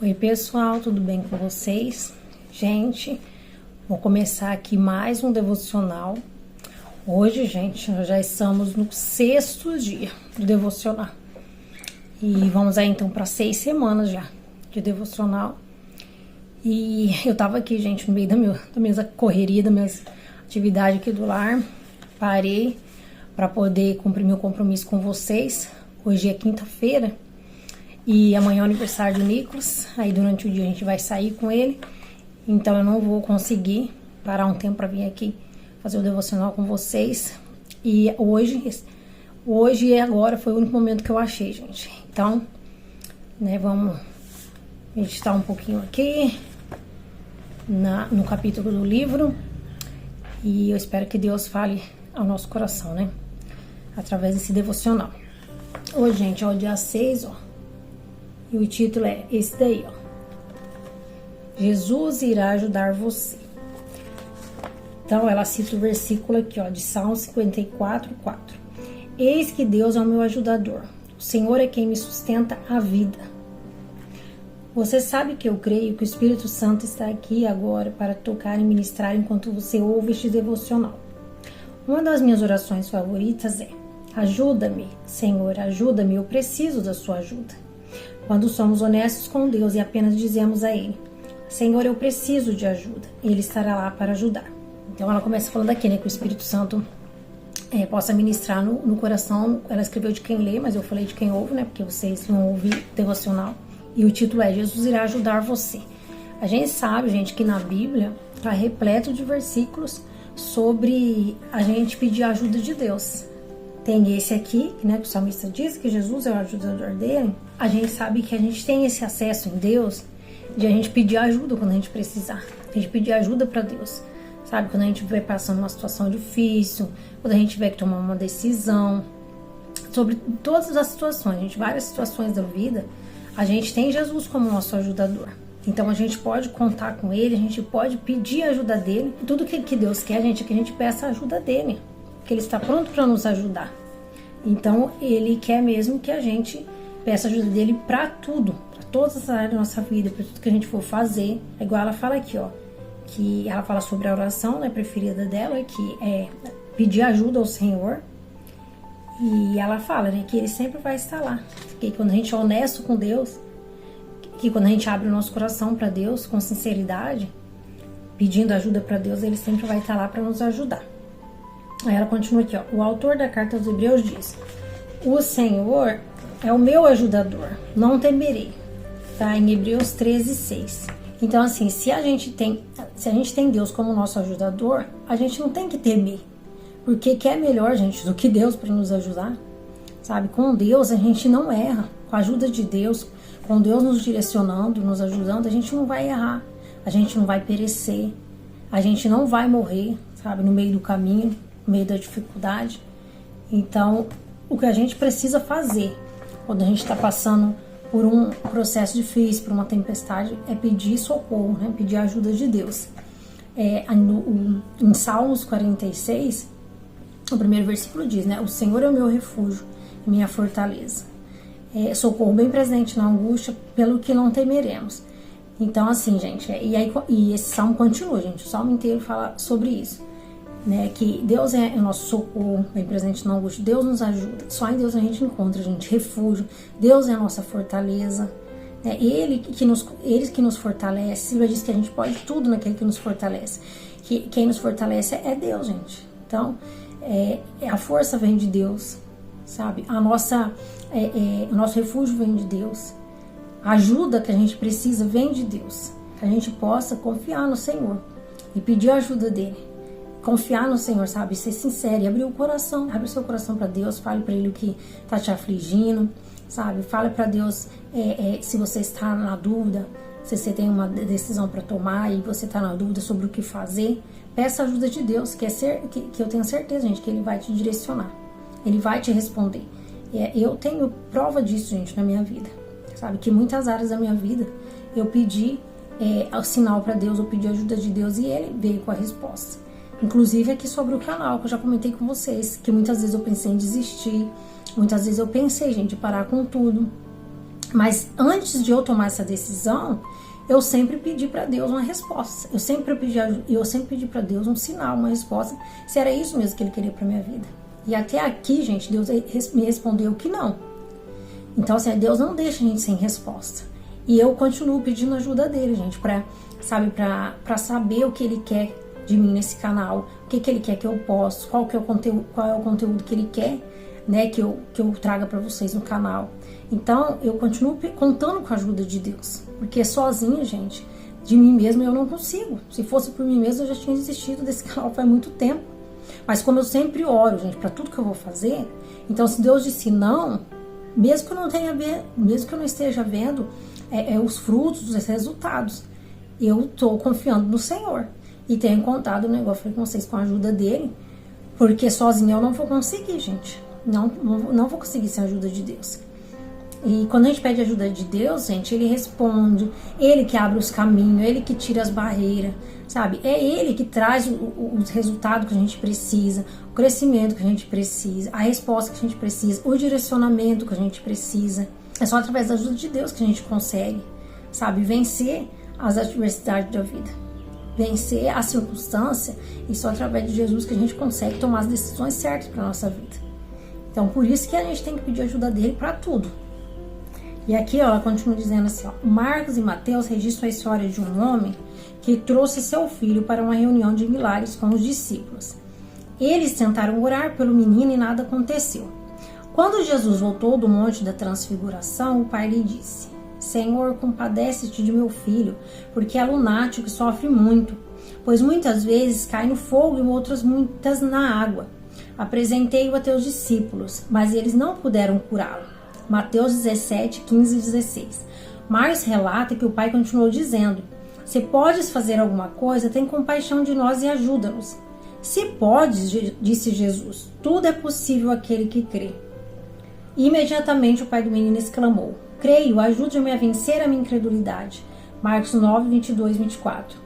Oi pessoal, tudo bem com vocês? Gente, vou começar aqui mais um devocional. Hoje, gente, nós já estamos no 6º dia do devocional. E vamos aí então para 6 semanas já de devocional. E eu tava aqui, gente, no meio da minha correria, das minhas atividades aqui do lar. Parei para poder cumprir meu compromisso com vocês. Hoje é quinta-feira. E amanhã é o aniversário do Nicolas, aí durante o dia a gente vai sair com ele, então eu não vou conseguir parar um tempo para vir aqui fazer o devocional com vocês. E hoje e agora foi o único momento que eu achei, gente. Então, né, vamos meditar um pouquinho aqui no capítulo do livro, e eu espero que Deus fale ao nosso coração, né, através desse devocional. Hoje, gente, é o dia 6, ó. E o título é esse daí, ó. Jesus irá ajudar você. Então, ela cita o versículo aqui, ó, de Salmo 54:4. Eis que Deus é o meu ajudador. O Senhor é quem me sustenta a vida. Você sabe que eu creio que o Espírito Santo está aqui agora para tocar e ministrar enquanto você ouve este devocional. Uma das minhas orações favoritas é: ajuda-me, Senhor, ajuda-me, eu preciso da sua ajuda. Quando somos honestos com Deus e apenas dizemos a Ele: Senhor, eu preciso de ajuda, Ele estará lá para ajudar. Então ela começa falando aqui, né, que o Espírito Santo possa ministrar no coração. Ela escreveu de quem lê, mas eu falei de quem ouve, né, porque vocês vão ouvir devocional. E o título é: Jesus irá ajudar você. A gente sabe, gente, que na Bíblia está repleto de versículos sobre a gente pedir a ajuda de Deus. Tem esse aqui, né, que o salmista diz que Jesus é o ajudador dele. A gente sabe que a gente tem esse acesso em Deus de a gente pedir ajuda quando a gente precisar. A gente pedir ajuda para Deus, sabe? Quando a gente vai passando uma situação difícil, quando a gente tiver que tomar uma decisão, sobre todas as situações, gente, várias situações da vida, a gente tem Jesus como nosso ajudador. Então a gente pode contar com Ele, a gente pode pedir a ajuda dele. Tudo que Deus quer, gente, é que a gente peça a ajuda dele, que Ele está pronto para nos ajudar. Então Ele quer mesmo que a gente peça ajuda dele para tudo, para todas as áreas da nossa vida, para tudo que a gente for fazer. É igual ela fala aqui, ó, que ela fala sobre a oração, né, preferida dela, que é pedir ajuda ao Senhor. E ela fala, né, que Ele sempre vai estar lá, que quando a gente é honesto com Deus, que quando a gente abre o nosso coração para Deus com sinceridade, pedindo ajuda para Deus, Ele sempre vai estar lá para nos ajudar. Aí ela continua aqui, ó. O autor da carta aos Hebreus diz: o Senhor é o meu ajudador, não temerei. Tá em Hebreus 13:6. Então, assim, se a gente tem Deus como nosso ajudador, a gente não tem que temer. Porque que é melhor, gente, do que Deus para nos ajudar? Sabe? Com Deus a gente não erra. Com a ajuda de Deus, com Deus nos direcionando, nos ajudando, a gente não vai errar. A gente não vai perecer. A gente não vai morrer, sabe? No meio do caminho, no meio da dificuldade. Então, o que a gente precisa fazer quando a gente está passando por um processo difícil, por uma tempestade, é pedir socorro, né? Pedir a ajuda de Deus. Em Salmos 46, o primeiro versículo diz, né? O Senhor é o meu refúgio, minha fortaleza. Socorro bem presente na angústia, pelo que não temeremos. Então, assim, gente, e esse salmo continua, gente. O salmo inteiro fala sobre isso. Né, que Deus é o nosso socorro, bem presente na angústia. Deus nos ajuda. Só em Deus a gente encontra, gente, refúgio. Deus é a nossa fortaleza. Ele que nos fortalece. Silvia diz que a gente pode tudo naquele que nos fortalece. Quem nos fortalece é Deus, gente. Então, a força vem de Deus, sabe? O nosso refúgio vem de Deus. A ajuda que a gente precisa vem de Deus. Que a gente possa confiar no Senhor e pedir a ajuda dele. Confiar no Senhor, sabe? Ser sincero e abrir o coração. Abre o seu coração para Deus. Fale para Ele o que está te afligindo, sabe? Fale para Deus se você está na dúvida, se você tem uma decisão para tomar e você está na dúvida sobre o que fazer. Peça a ajuda de Deus, que eu tenho certeza, gente, que Ele vai te direcionar. Ele vai te responder. Eu tenho prova disso, gente, na minha vida. Sabe? Que muitas áreas da minha vida eu pedi o sinal para Deus, eu pedi a ajuda de Deus e Ele veio com a resposta. Inclusive aqui sobre o canal, que eu já comentei com vocês, que muitas vezes eu pensei em desistir, muitas vezes eu pensei, gente, em parar com tudo. Mas antes de eu tomar essa decisão, eu sempre pedi para Deus uma resposta. Eu sempre pedi para Deus um sinal, uma resposta, se era isso mesmo que Ele queria para minha vida. E até aqui, gente, Deus me respondeu que não. Então, assim, Deus não deixa a gente sem resposta. E eu continuo pedindo ajuda dele, gente, pra saber o que Ele quer de mim nesse canal, o que Ele quer que eu posto, qual é o conteúdo que Ele quer, né, que eu traga para vocês no canal. Então, eu continuo contando com a ajuda de Deus, porque sozinha, gente, de mim mesma eu não consigo. Se fosse por mim mesma, eu já tinha desistido desse canal faz muito tempo. Mas como eu sempre oro, gente, para tudo que eu vou fazer, então se Deus disse não, mesmo que eu não esteja vendo os frutos, os resultados, eu tô confiando no Senhor. E tenho contado o negócio com vocês com a ajuda dele, porque sozinha eu não vou conseguir, gente. Não vou conseguir sem a ajuda de Deus. E quando a gente pede ajuda de Deus, gente, Ele responde, Ele que abre os caminhos, Ele que tira as barreiras, sabe? É Ele que traz os resultados que a gente precisa, o crescimento que a gente precisa, a resposta que a gente precisa, o direcionamento que a gente precisa. É só através da ajuda de Deus que a gente consegue, sabe? Vencer as adversidades da vida, vencer a circunstância, e só através de Jesus que a gente consegue tomar as decisões certas para nossa vida. Então, por isso que a gente tem que pedir ajuda dele para tudo. E aqui, ó, ela continua dizendo assim, ó, Marcos e Mateus registram a história de um homem que trouxe seu filho para uma reunião de milagres com os discípulos. Eles tentaram orar pelo menino e nada aconteceu. Quando Jesus voltou do Monte da Transfiguração, o pai lhe disse, Senhor, compadece-te de meu filho, porque é lunático e sofre muito, pois muitas vezes cai no fogo e outras muitas na água. Apresentei-o a teus discípulos, mas eles não puderam curá-lo. Mateus 17, 15 e 16. Marcos relata que o pai continuou dizendo, se podes fazer alguma coisa, tem compaixão de nós e ajuda-nos. Se podes, disse Jesus, tudo é possível àquele que crê. Imediatamente o pai do menino exclamou, creio, ajude-me a vencer a minha incredulidade. Marcos 9, 22 e 24.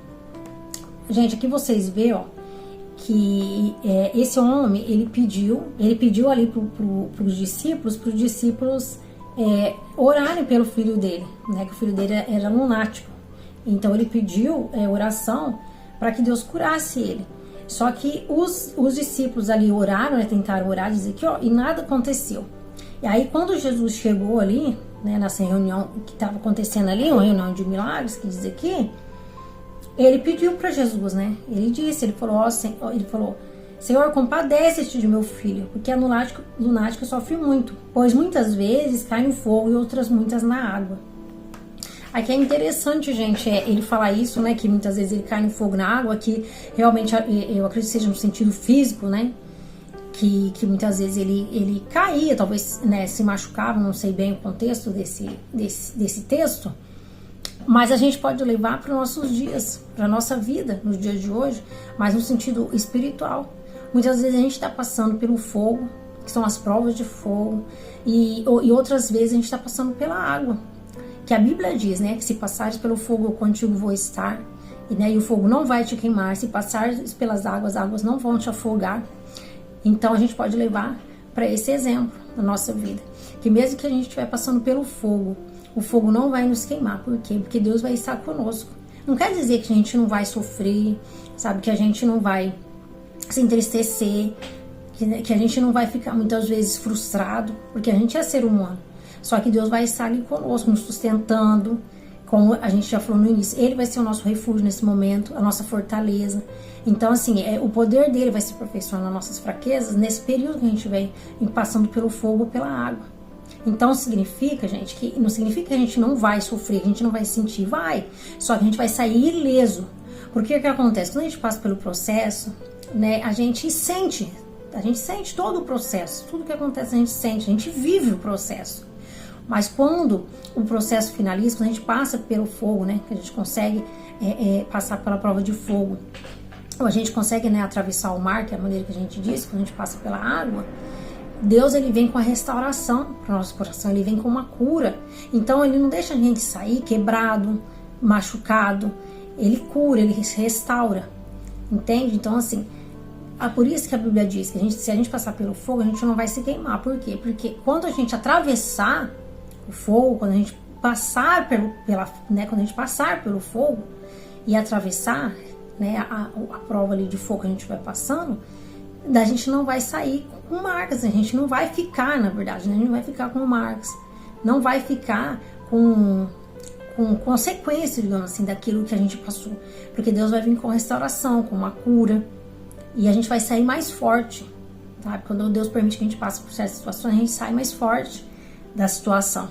Gente, aqui vocês veem, ó, que esse homem, ele pediu ali para os discípulos orarem pelo filho dele, né, que o filho dele era lunático. Então ele pediu oração para que Deus curasse ele. Só que os discípulos ali oraram, né, tentaram orar, dizer que e nada aconteceu. E aí quando Jesus chegou ali, né, nessa reunião que estava acontecendo ali, uma reunião de milagres, que diz aqui, ele pediu para Jesus, né? Ele falou, Senhor, compadece-te de meu filho, porque é lunático sofre muito, pois muitas vezes cai no fogo e outras muitas na água. Aqui é interessante, gente, ele falar isso, né? Que muitas vezes ele cai no fogo, na água, que realmente eu acredito que seja no sentido físico, né? Que muitas vezes ele caía, talvez, né, se machucava, não sei bem o contexto desse texto. Mas a gente pode levar para os nossos dias, para a nossa vida, nos dias de hoje, mas no sentido espiritual. Muitas vezes a gente está passando pelo fogo, que são as provas de fogo, e outras vezes a gente está passando pela água. Que a Bíblia diz, né, que se passares pelo fogo, eu contigo vou estar, e o fogo não vai te queimar. Se passares pelas águas, as águas não vão te afogar. Então a gente pode levar para esse exemplo na nossa vida. Que mesmo que a gente estiver passando pelo fogo, o fogo não vai nos queimar. Por quê? Porque Deus vai estar conosco. Não quer dizer que a gente não vai sofrer, sabe? Que a gente não vai se entristecer, que a gente não vai ficar muitas vezes frustrado, porque a gente é ser humano. Só que Deus vai estar ali conosco, nos sustentando, como a gente já falou no início. Ele vai ser o nosso refúgio nesse momento, a nossa fortaleza. Então, assim, o poder dele vai se aperfeiçoar nas nossas fraquezas nesse período que a gente vai passando pelo fogo ou pela água. Então significa, gente, que não significa que a gente não vai sofrer, que a gente não vai sentir, vai. Só que a gente vai sair ileso. Porque o que acontece? Quando a gente passa pelo processo, né, a gente sente todo o processo. Tudo que acontece a gente vive o processo. Mas quando o processo finaliza, quando a gente passa pelo fogo, né, que a gente consegue passar pela prova de fogo, ou a gente consegue, né, atravessar o mar, que é a maneira que a gente diz, quando a gente passa pela água, Deus, ele vem com a restauração para o nosso coração, ele vem com uma cura. Então ele não deixa a gente sair quebrado, machucado, ele cura, ele restaura, entende? Então, assim, é por isso que a Bíblia diz que se a gente passar pelo fogo, a gente não vai se queimar. Por quê? Porque quando a gente atravessar o fogo, quando a gente passar quando a gente passar pelo fogo e atravessar, né, a prova ali de fogo que a gente vai passando, a gente não vai sair com marcas, a gente não vai ficar, na verdade, né, a gente não vai ficar com marcas, não vai ficar com consequências, digamos assim, daquilo que a gente passou, porque Deus vai vir com restauração, com uma cura, e a gente vai sair mais forte, sabe? Quando Deus permite que a gente passe por certas situações, a gente sai mais forte da situação.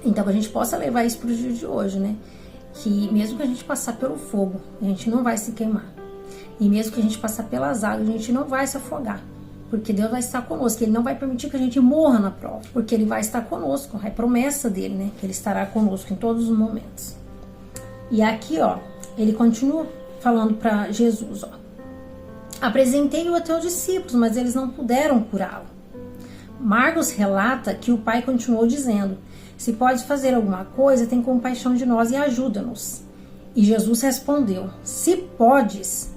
Então, que a gente possa levar isso para o dia de hoje, né? Que mesmo que a gente passar pelo fogo, a gente não vai se queimar. E mesmo que a gente passar pelas águas, a gente não vai se afogar. Porque Deus vai estar conosco. Ele não vai permitir que a gente morra na prova. Porque Ele vai estar conosco. É promessa dele, né? Que Ele estará conosco em todos os momentos. E aqui, ó, ele continua falando para Jesus, ó. Apresentei-o a teus discípulos, mas eles não puderam curá-lo. Marcos relata que o pai continuou dizendo: se podes fazer alguma coisa, tem compaixão de nós e ajuda-nos. E Jesus respondeu: se podes,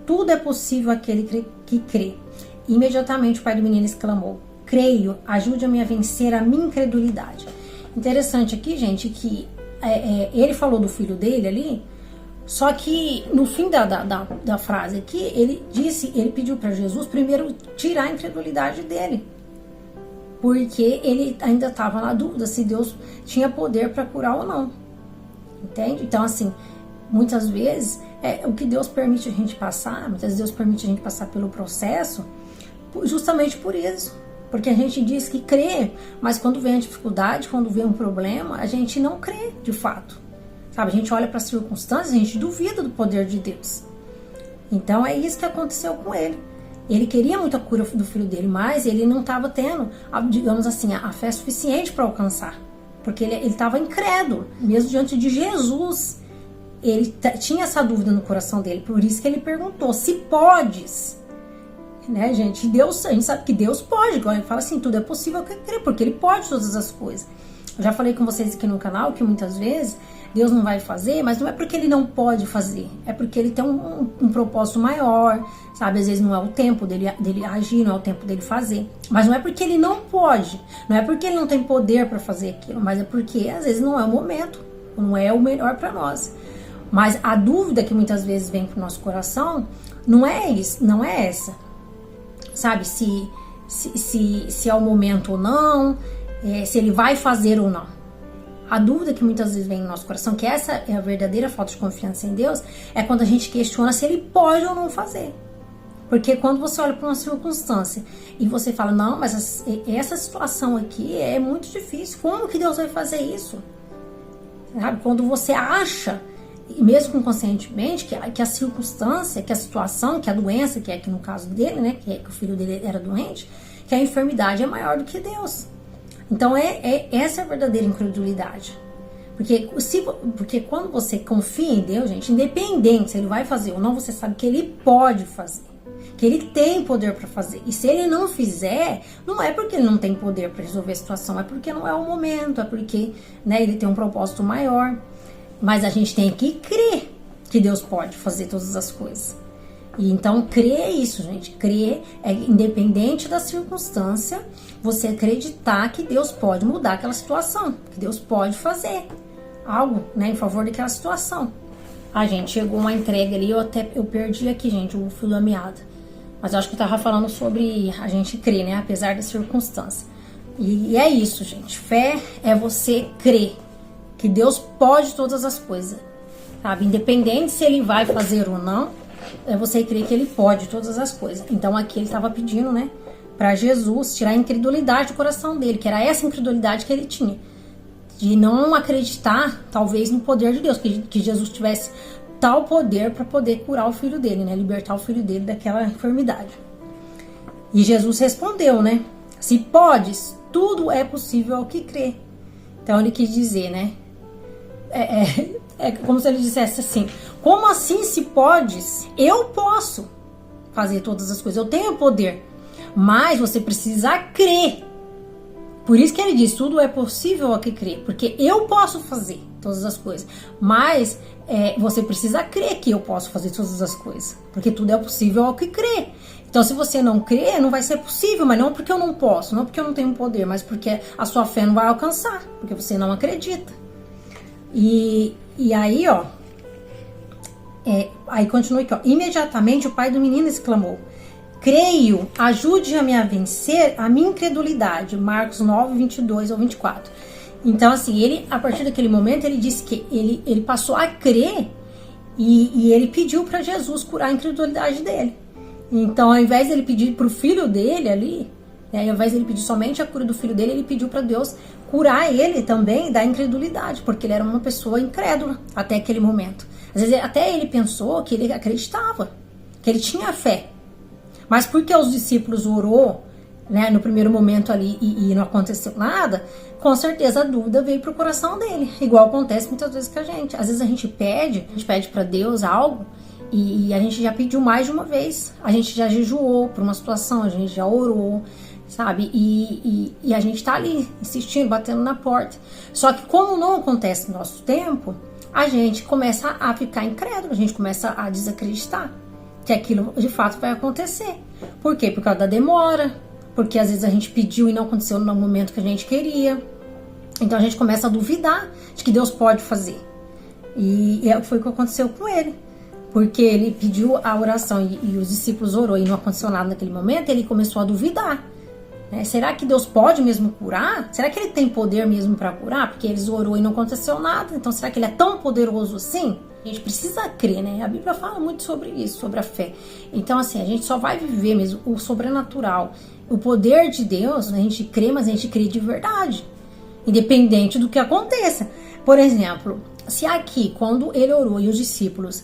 tudo é possível àquele que crê. Imediatamente o pai do menino exclamou: creio, ajude-me a vencer a minha incredulidade. Interessante aqui, gente, que ele falou do filho dele ali, só que no fim da frase aqui, ele pediu para Jesus primeiro tirar a incredulidade dele. Porque ele ainda estava na dúvida se Deus tinha poder para curar ou não. Entende? Então, assim, muitas vezes, o que Deus permite a gente passar, muitas vezes Deus permite a gente passar pelo processo, justamente por isso. Porque a gente diz que crê, mas quando vem a dificuldade, quando vem um problema, a gente não crê de fato. Sabe? A gente olha para as circunstâncias, a gente duvida do poder de Deus. Então, é isso que aconteceu com ele. Ele queria muito a cura do filho dele, mas ele não estava tendo, digamos assim, a fé suficiente para alcançar. Porque ele estava incrédulo. Mesmo diante de Jesus, ele tinha essa dúvida no coração dele. Por isso que ele perguntou: se podes. Né, gente? A gente sabe que Deus pode. Ele fala assim: tudo é possível que crer, porque Ele pode todas as coisas. Eu já falei com vocês aqui no canal que muitas vezes Deus não vai fazer, mas não é porque Ele não pode fazer, é porque Ele tem um propósito maior, sabe? Às vezes não é o tempo dele agir, não é o tempo dele fazer, mas não é porque Ele não pode, não é porque Ele não tem poder para fazer aquilo, mas é porque às vezes não é o momento, não é o melhor para nós. Mas a dúvida que muitas vezes vem pro nosso coração não é isso, não é essa, sabe? Se é o momento ou não, se Ele vai fazer ou não. A dúvida que muitas vezes vem no nosso coração, que essa é a verdadeira falta de confiança em Deus, é quando a gente questiona se Ele pode ou não fazer. Porque quando você olha para uma circunstância e você fala: não, mas essa situação aqui é muito difícil, como que Deus vai fazer isso? Sabe? Quando você acha, e mesmo inconscientemente, que a circunstância, que a situação, que a doença, que é aqui no caso dele, né, que o filho dele era doente, que a enfermidade é maior do que Deus. Então, essa é a verdadeira incredulidade. Porque quando você confia em Deus, gente, independente se Ele vai fazer ou não, você sabe que Ele pode fazer. Que Ele tem poder para fazer. E se Ele não fizer, não é porque Ele não tem poder para resolver a situação, é porque não é o momento, é porque, né, Ele tem um propósito maior. Mas a gente tem que crer que Deus pode fazer todas as coisas. E então, crer é isso, gente. Crer é, independente da circunstância, você acreditar que Deus pode mudar aquela situação, que Deus pode fazer algo, né, em favor daquela situação. Gente, chegou uma entrega ali, eu perdi aqui, gente, o fio da meada. Mas eu acho que eu tava falando sobre a gente crer, né, apesar da circunstância. E é isso, gente. Fé é você crer que Deus pode todas as coisas, sabe? Independente se Ele vai fazer ou não, é você crer que Ele pode todas as coisas. Então aqui ele estava pedindo, né, para Jesus tirar a incredulidade do coração dele, que era essa incredulidade que ele tinha, de não acreditar, talvez, no poder de Deus, que Jesus tivesse tal poder para poder curar o filho dele, né, libertar o filho dele daquela enfermidade. E Jesus respondeu, né, se podes, tudo é possível ao que crê. Então ele quis dizer, né, é como se ele dissesse assim: como assim se podes? Eu posso fazer todas as coisas, eu tenho poder, mas você precisa crer. Por isso que ele diz: tudo é possível ao que crê, porque eu posso fazer todas as coisas, mas você precisa crer que eu posso fazer todas as coisas, porque tudo é possível ao que crê. Então, se você não crê, não vai ser possível, mas não porque eu não posso, não porque eu não tenho poder, mas porque a sua fé não vai alcançar, porque você não acredita. E aí, ó, aí continua aqui, ó. Imediatamente o pai do menino exclamou: creio, ajude-me a vencer a minha incredulidade. Marcos 9, 22 ao 24. Então, assim, ele, a partir daquele momento, ele disse que ele passou a crer e ele pediu para Jesus curar a incredulidade dele. Então, ao invés dele pedir para o filho dele ali, ao invés dele pedir somente a cura do filho dele, ele pediu para Deus curar ele também da incredulidade, porque ele era uma pessoa incrédula até aquele momento. Às vezes, até ele pensou que ele acreditava, que ele tinha fé. Mas porque os discípulos orou, né, no primeiro momento ali e não aconteceu nada, com certeza a dúvida veio pro coração dele. Igual acontece muitas vezes com a gente. Às vezes a gente pede para Deus algo e a gente já pediu mais de uma vez. A gente já jejuou por uma situação, a gente já orou, sabe? E a gente tá ali insistindo, batendo na porta. Só que como não acontece no nosso tempo, a gente começa a ficar incrédulo, a gente começa a desacreditar que aquilo de fato vai acontecer. Por quê? Por causa da demora, porque às vezes a gente pediu e não aconteceu no momento que a gente queria. Então a gente começa a duvidar de que Deus pode fazer. E foi o que aconteceu com ele. Porque ele pediu a oração e os discípulos orou e não aconteceu nada naquele momento, ele começou a duvidar. Será que Deus pode mesmo curar? Será que ele tem poder mesmo para curar? Porque eles orou e não aconteceu nada. Então será que ele é tão poderoso assim? A gente precisa crer, né? A Bíblia fala muito sobre isso, sobre a fé. Então, assim, a gente só vai viver mesmo o sobrenatural, o poder de Deus, a gente crê, mas a gente crê de verdade, independente do que aconteça. Por exemplo, se aqui, quando ele orou e os discípulos,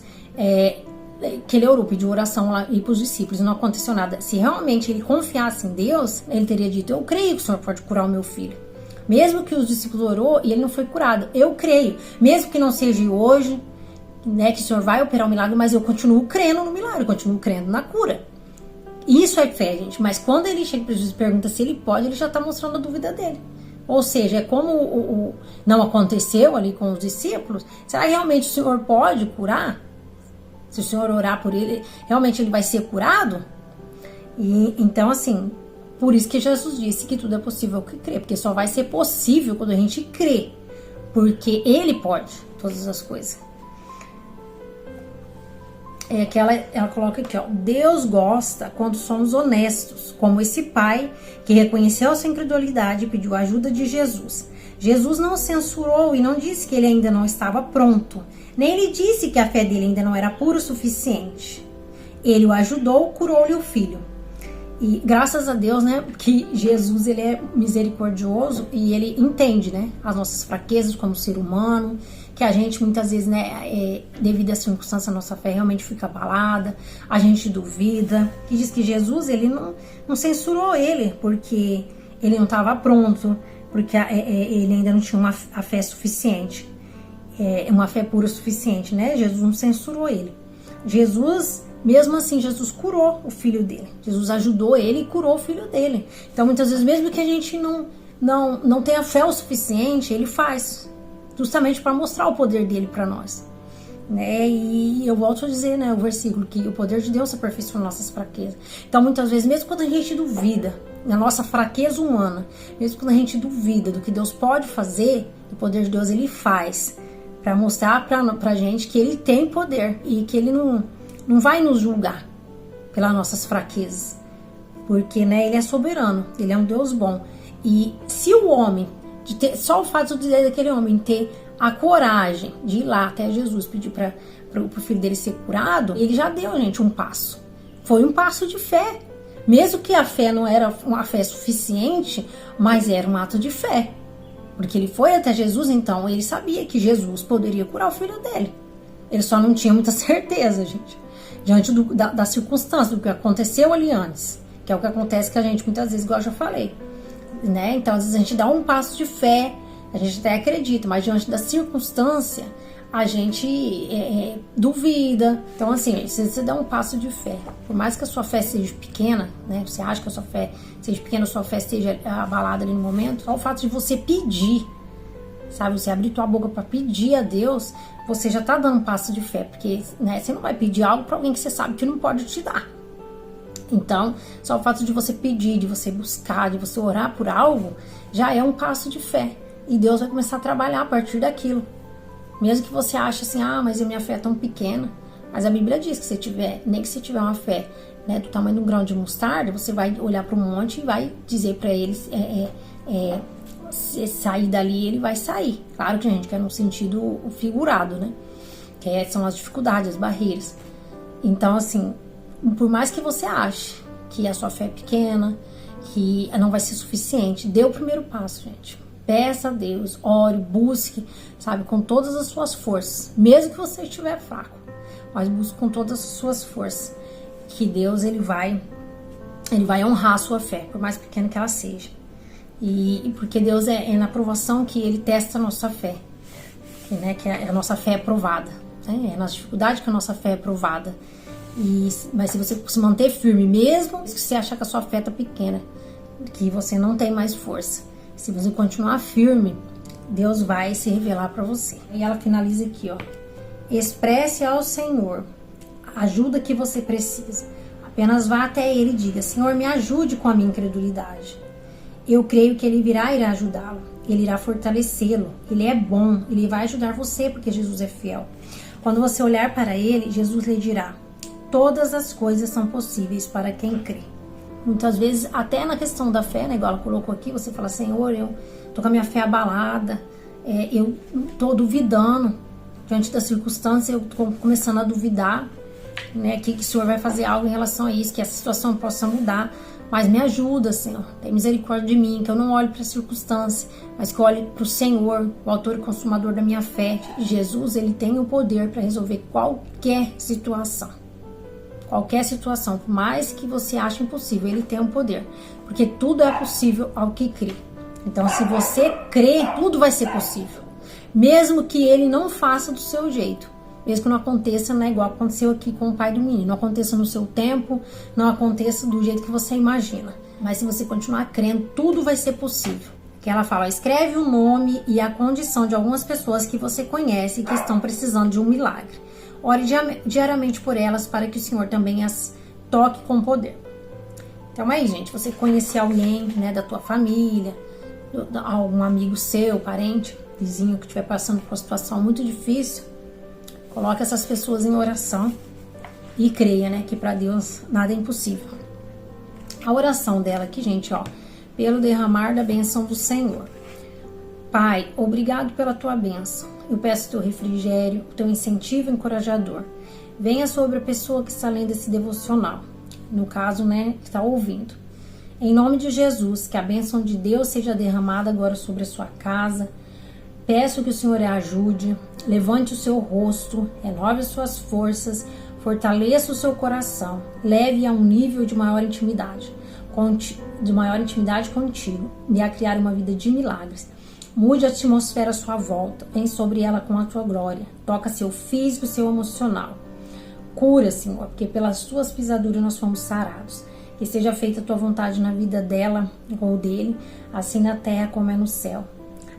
que ele orou, pediu oração lá e para os discípulos e não aconteceu nada, se realmente ele confiasse em Deus, ele teria dito: eu creio que o Senhor pode curar o meu filho. Mesmo que os discípulos orou e ele não foi curado, eu creio. Mesmo que não seja hoje, né, que o Senhor vai operar o milagre, mas eu continuo crendo no milagre, eu continuo crendo na cura. Isso é fé, gente. Mas quando ele chega para Jesus e pergunta se ele pode, ele já está mostrando a dúvida dele. Ou seja, é como não aconteceu ali com os discípulos. Será que realmente o Senhor pode curar? Se o Senhor orar por ele, realmente ele vai ser curado? E então, assim, por isso que Jesus disse que tudo é possível que crê, porque só vai ser possível quando a gente crê, porque ele pode todas as coisas. Ela coloca aqui, ó: Deus gosta quando somos honestos, como esse pai que reconheceu a sua incredulidade e pediu a ajuda de Jesus. Jesus não o censurou e não disse que ele ainda não estava pronto, nem lhe disse que a fé dele ainda não era pura o suficiente. Ele o ajudou, curou-lhe o filho. E graças a Deus, né, que Jesus, ele é misericordioso e ele entende, né, as nossas fraquezas como ser humano, que a gente muitas vezes, né, devido às circunstâncias, a nossa fé realmente fica abalada, a gente duvida. E diz que Jesus, ele não censurou ele porque ele não estava pronto, porque ele ainda não tinha a fé suficiente, uma fé pura o suficiente, né? Jesus não censurou ele. Jesus, mesmo assim, Jesus curou o filho dele. Jesus ajudou ele e curou o filho dele. Então, muitas vezes, mesmo que a gente não tenha fé o suficiente, ele faz, justamente para mostrar o poder dele para nós, né? E eu volto a dizer, né, o versículo, que o poder de Deus se aperfeiçoa em nossas fraquezas. Então, muitas vezes, mesmo quando a gente duvida da nossa fraqueza humana, mesmo quando a gente duvida do que Deus pode fazer, o poder de Deus, ele faz para mostrar pra gente que ele tem poder e que ele não vai nos julgar pelas nossas fraquezas, porque, né, ele é soberano, ele é um Deus bom. E se o homem, só o fato de daquele homem ter a coragem de ir lá até Jesus, pedir para o filho dele ser curado, ele já deu, gente, um passo. Foi um passo de fé. Mesmo que a fé não era uma fé suficiente, mas era um ato de fé. Porque ele foi até Jesus, então ele sabia que Jesus poderia curar o filho dele. Ele só não tinha muita certeza, gente, diante da circunstância, do que aconteceu ali antes. Que é o que acontece com a gente muitas vezes, igual eu já falei, né? Então, às vezes a gente dá um passo de fé, a gente até acredita, mas diante da circunstância, a gente duvida. Então, assim, se você dá um passo de fé, por mais que a sua fé seja pequena, né? Você acha que a sua fé seja pequena, a sua fé esteja abalada ali no momento, só o fato de você pedir, sabe? Você abrir tua boca para pedir a Deus, você já tá dando um passo de fé, porque, né, você não vai pedir algo para alguém que você sabe que não pode te dar. Então, só o fato de você pedir, de você buscar, de você orar por algo, já é um passo de fé. E Deus vai começar a trabalhar a partir daquilo. Mesmo que você ache assim, mas a minha fé é tão pequena. Mas a Bíblia diz que nem que você tiver uma fé, né, do tamanho de um grão de mostarda, você vai olhar para o monte e vai dizer para ele sair dali, ele vai sair. Claro que a gente quer no sentido figurado, né? Que são as dificuldades, as barreiras. Então, assim, por mais que você ache que a sua fé é pequena, que não vai ser suficiente, dê o primeiro passo, gente. Peça a Deus, ore, busque, sabe, com todas as suas forças. Mesmo que você estiver fraco, mas busque com todas as suas forças. Que Deus, ele vai honrar a sua fé, por mais pequena que ela seja. E porque Deus é na provação que ele testa a nossa fé. Que a nossa fé é provada. Né? É nas dificuldades que a nossa fé é provada. Mas se você se manter firme, mesmo que você achar que a sua fé está pequena, que você não tem mais força, se você continuar firme, Deus vai se revelar para você. E ela finaliza aqui, ó. Expresse ao Senhor a ajuda que você precisa. Apenas vá até Ele e diga: Senhor, me ajude com a minha incredulidade. Eu creio que Ele irá ajudá-lo. Ele irá fortalecê-lo. Ele é bom. Ele vai ajudar você porque Jesus é fiel. Quando você olhar para Ele, Jesus lhe dirá: todas as coisas são possíveis para quem crê. Muitas vezes, até na questão da fé, né, igual ela colocou aqui, você fala: Senhor, eu tô com a minha fé abalada, eu tô duvidando diante das circunstâncias, eu tô começando a duvidar, né, que o Senhor vai fazer algo em relação a isso, que essa situação possa mudar, mas me ajuda, Senhor, tem misericórdia de mim, que eu não olhe para a circunstância, mas que eu olhe para o Senhor, o autor e consumador da minha fé. Jesus, ele tem o poder para resolver qualquer situação. Qualquer situação, por mais que você ache impossível, ele tem o poder, porque tudo é possível ao que crê. Então, se você crê, tudo vai ser possível, mesmo que ele não faça do seu jeito, mesmo que não aconteça, né, igual aconteceu aqui com o pai do menino, não aconteça no seu tempo, não aconteça do jeito que você imagina, mas se você continuar crendo, tudo vai ser possível. Que ela fala: escreve o nome e a condição de algumas pessoas que você conhece e que estão precisando de um milagre. Ore diariamente por elas, para que o Senhor também as toque com poder. Então aí, gente, você conhecer alguém, né, da tua família, algum amigo seu, parente, vizinho que estiver passando por uma situação muito difícil, coloque essas pessoas em oração e creia, né, que para Deus nada é impossível. A oração dela aqui, gente, ó: pelo derramar da bênção do Senhor. Pai, obrigado pela tua bênção. Eu peço teu refrigério, o teu incentivo encorajador. Venha sobre a pessoa que está lendo esse devocional. No caso, né, que está ouvindo. Em nome de Jesus, que a bênção de Deus seja derramada agora sobre a sua casa. Peço que o Senhor a ajude, levante o seu rosto, renove as suas forças, fortaleça o seu coração, leve a um nível de maior intimidade contigo e a criar uma vida de milagres. Mude a atmosfera à sua volta, vem sobre ela com a tua glória, toca seu físico e seu emocional. Cura, Senhor, porque pelas tuas pisaduras nós fomos sarados. Que seja feita a tua vontade na vida dela ou dele, assim na terra como é no céu.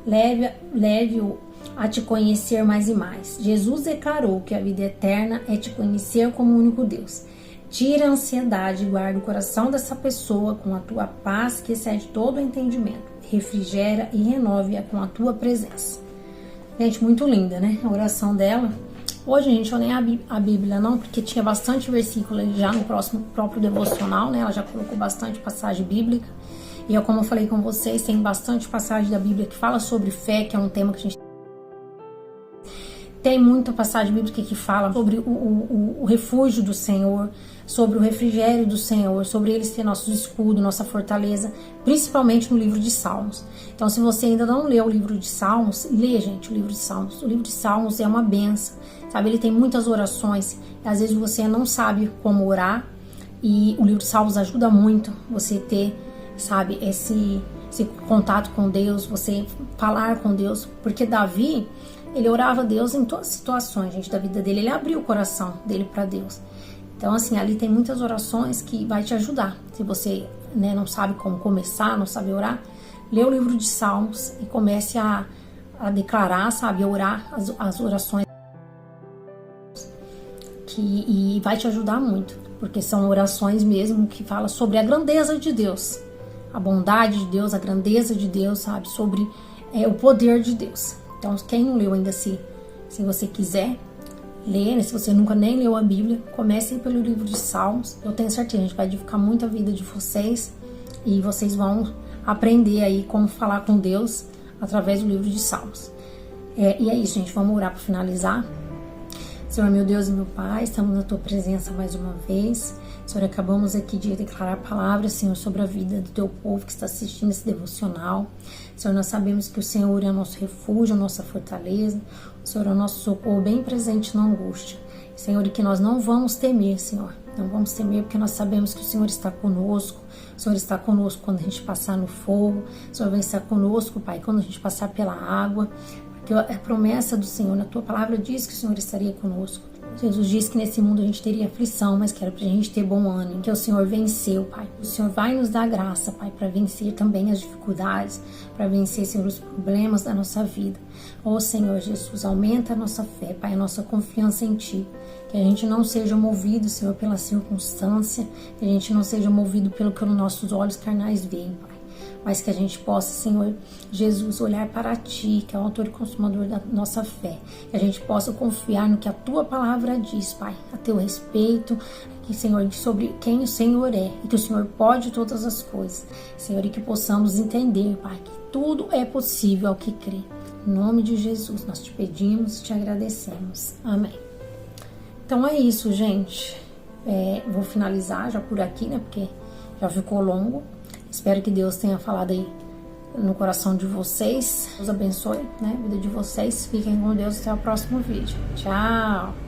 Leve-o a te conhecer mais e mais. Jesus declarou que a vida eterna é te conhecer como o único Deus. Tira a ansiedade e guarda o coração dessa pessoa com a tua paz que excede todo o entendimento. Refrigera e renove-a com a tua presença. Gente, muito linda, né? A oração dela. Hoje, gente, eu nem abri a Bíblia não, porque tinha bastante versículo já no próprio devocional, né? Ela já colocou bastante passagem bíblica. E eu, como eu falei com vocês, tem bastante passagem da Bíblia que fala sobre fé, que é um tema que a gente tem muita passagem bíblica que fala sobre o refúgio do Senhor, sobre o refrigério do Senhor, sobre ele ser nosso escudo, nossa fortaleza, principalmente no livro de Salmos. Então, se você ainda não leu o livro de Salmos, lê, gente, o livro de Salmos. O livro de Salmos é uma benção, sabe? Ele tem muitas orações, e às vezes você não sabe como orar, e o livro de Salmos ajuda muito você ter, sabe, esse contato com Deus, você falar com Deus, porque Davi, ele orava a Deus em todas as situações, gente, da vida dele. Ele abriu o coração dele para Deus. Então, assim, ali tem muitas orações que vai te ajudar. Se você, né, não sabe como começar, não sabe orar, lê o livro de Salmos e comece a declarar, sabe, a orar as orações e vai te ajudar muito. porque são orações mesmo que falam sobre a grandeza de Deus, a bondade de Deus, a grandeza de Deus, sabe? Sobre o poder de Deus. Então, quem não leu ainda, se você quiser ler, né? Se você nunca nem leu a Bíblia, comece pelo livro de Salmos. Eu tenho certeza, a gente vai edificar muito a vida de vocês e vocês vão aprender aí como falar com Deus através do livro de Salmos. E é isso, gente. Vamos orar para finalizar. Senhor, meu Deus e meu Pai, estamos na Tua presença mais uma vez. Senhor, acabamos aqui de declarar palavras, Senhor, sobre a vida do Teu povo que está assistindo esse devocional. Senhor, nós sabemos que o Senhor é o nosso refúgio, a nossa fortaleza. O Senhor é o nosso socorro bem presente na angústia. Senhor, e que nós não vamos temer, Senhor. Não vamos temer porque nós sabemos que o Senhor está conosco. O Senhor está conosco quando a gente passar no fogo. O Senhor vai estar conosco, Pai, quando a gente passar pela água. Porque a promessa do Senhor, na Tua palavra, diz que o Senhor estaria conosco. Jesus disse que nesse mundo a gente teria aflição, mas que era pra gente ter bom ânimo, que o Senhor venceu, Pai. O Senhor vai nos dar graça, Pai, para vencer também as dificuldades, para vencer, Senhor, os problemas da nossa vida. Ó Senhor Jesus, aumenta a nossa fé, Pai, a nossa confiança em Ti. Que a gente não seja movido, Senhor, pela circunstância, que a gente não seja movido pelo que os nossos olhos carnais veem, Pai. Mas que a gente possa, Senhor Jesus, olhar para Ti, que é o autor e consumador da nossa fé. Que a gente possa confiar no que a Tua palavra diz, Pai, a Teu respeito, que, Senhor, sobre quem o Senhor é e que o Senhor pode todas as coisas. Senhor, e que possamos entender, Pai, que tudo é possível ao que crê. Em nome de Jesus, nós Te pedimos e Te agradecemos. Amém. Então é isso, gente. Vou finalizar já por aqui, né, porque já ficou longo. Espero que Deus tenha falado aí no coração de vocês. Deus abençoe, né, a vida de vocês. Fiquem com Deus até o próximo vídeo. Tchau!